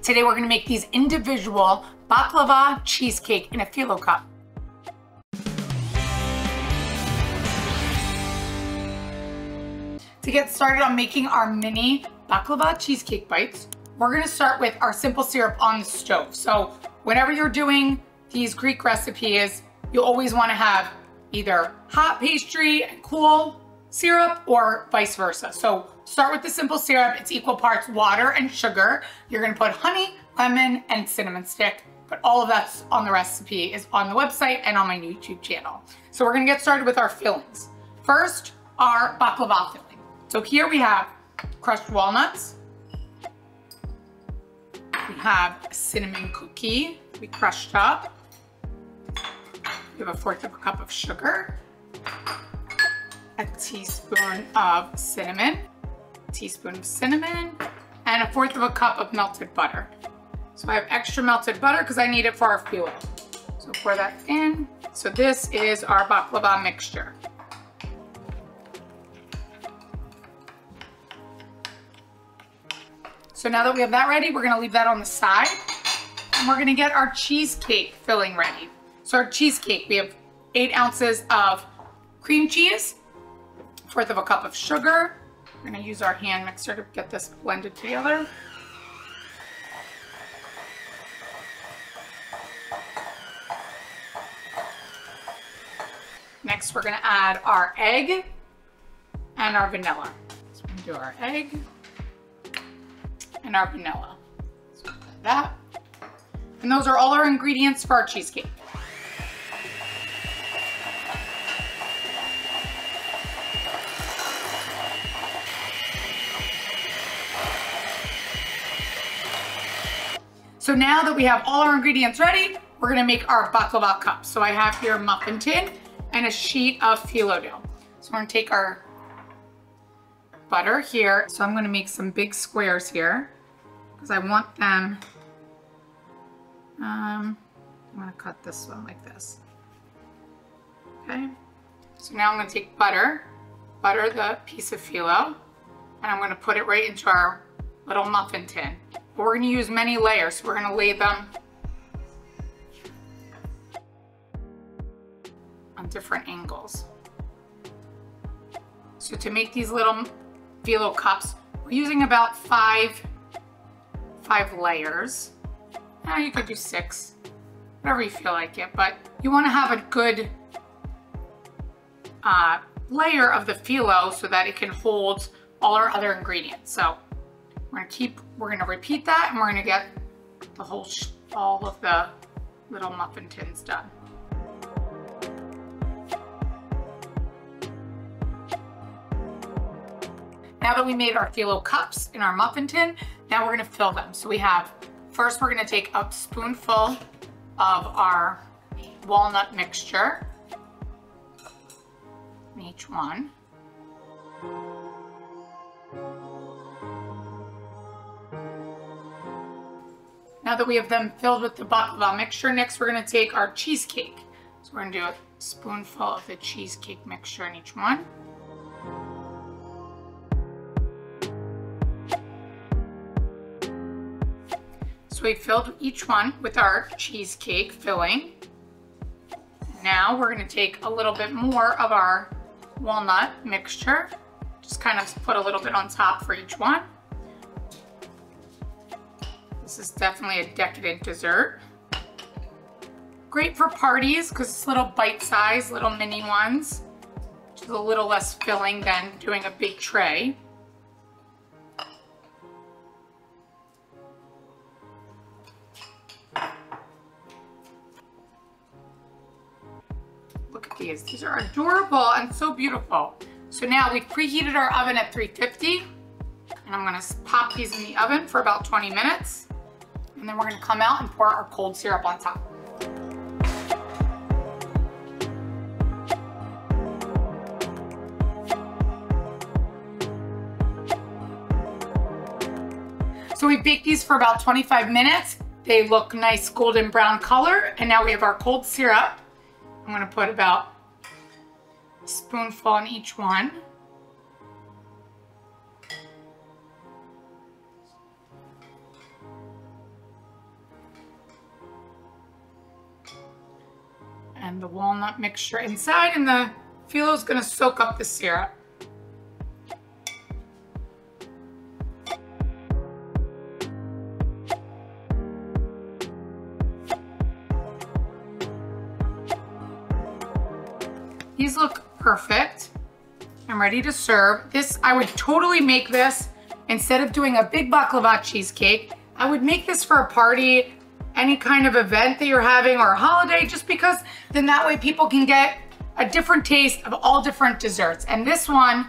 Today we're gonna make these individual baklava cheesecake in a phyllo cup. To get started on making our mini baklava cheesecake bites, we're gonna start with our simple syrup on the stove. So whenever you're doing these Greek recipes, you always wanna have either hot pastry and cool syrup or vice versa. So start with the simple syrup. It's equal parts water and sugar. You're gonna put honey, lemon, and cinnamon stick, but all of that's on the recipe is on the website and on my YouTube channel. So we're gonna get started with our fillings. First, our baklava filling. So here we have crushed walnuts. We have a cinnamon cookie we crushed up. We have 1/4 cup of sugar, a teaspoon of cinnamon, and 1/4 cup of melted butter. So I have extra melted butter because I need it for our phyllo. So pour that in. So this is our baklava mixture. So now that we have that ready, we're gonna leave that on the side. And we're gonna get our cheesecake filling ready. So our cheesecake, we have 8 ounces of cream cheese, 1/4 cup of sugar. We're gonna use our hand mixer to get this blended together. Next, we're gonna add our egg and our vanilla. So we're gonna do our egg and our vanilla. So like that. And those are all our ingredients for our cheesecake. So now that we have all our ingredients ready, we're gonna make our baklava cups. So I have here a muffin tin and a sheet of phyllo dough. So we're gonna take our butter here. So I'm gonna make some big squares here because I want them, I'm gonna cut this one like this. Okay, so now I'm gonna take butter the piece of phyllo, and I'm gonna put it right into our little muffin tin. But we're gonna use many layers, so we're gonna lay them on different angles. So to make these little phyllo cups, we're using about five layers. You could do 6, whatever you feel like it, but you wanna have a good layer of the phyllo so that it can hold all our other ingredients. So we're gonna repeat that, and we're gonna get the whole, all of the little muffin tins done. Now that we made our phyllo cups in our muffin tin, now we're gonna fill them. So first we're gonna take a spoonful of our walnut mixture in each one. Now that we have them filled with the baklava mixture, next we're gonna take our cheesecake. So we're gonna do a spoonful of the cheesecake mixture in each one. So we filled each one with our cheesecake filling. Now we're gonna take a little bit more of our walnut mixture. Just kind of put a little bit on top for each one. This is definitely a decadent dessert. Great for parties because it's little bite-sized, little mini ones, which is a little less filling than doing a big tray. Look at these. These are adorable and so beautiful. So now we've preheated our oven at 350, and I'm gonna pop these in the oven for about 20 minutes. And then we're gonna come out and pour our cold syrup on top. So we baked these for about 25 minutes. They look nice golden brown color. And now we have our cold syrup. I'm gonna put about a spoonful in each one. and the walnut mixture inside, and the phyllo is gonna soak up the syrup. These look perfect. I'm ready to serve. This, I would totally make this instead of doing a big baklava cheesecake. I would make this for a party, any kind of event that you're having or a holiday, just because then that way people can get a different taste of all different desserts. And this one,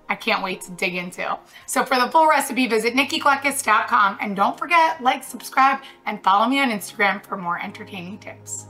I can't wait to dig into. So for the full recipe, visit nikkikleckis.com, and don't forget, like, subscribe, and follow me on Instagram for more entertaining tips.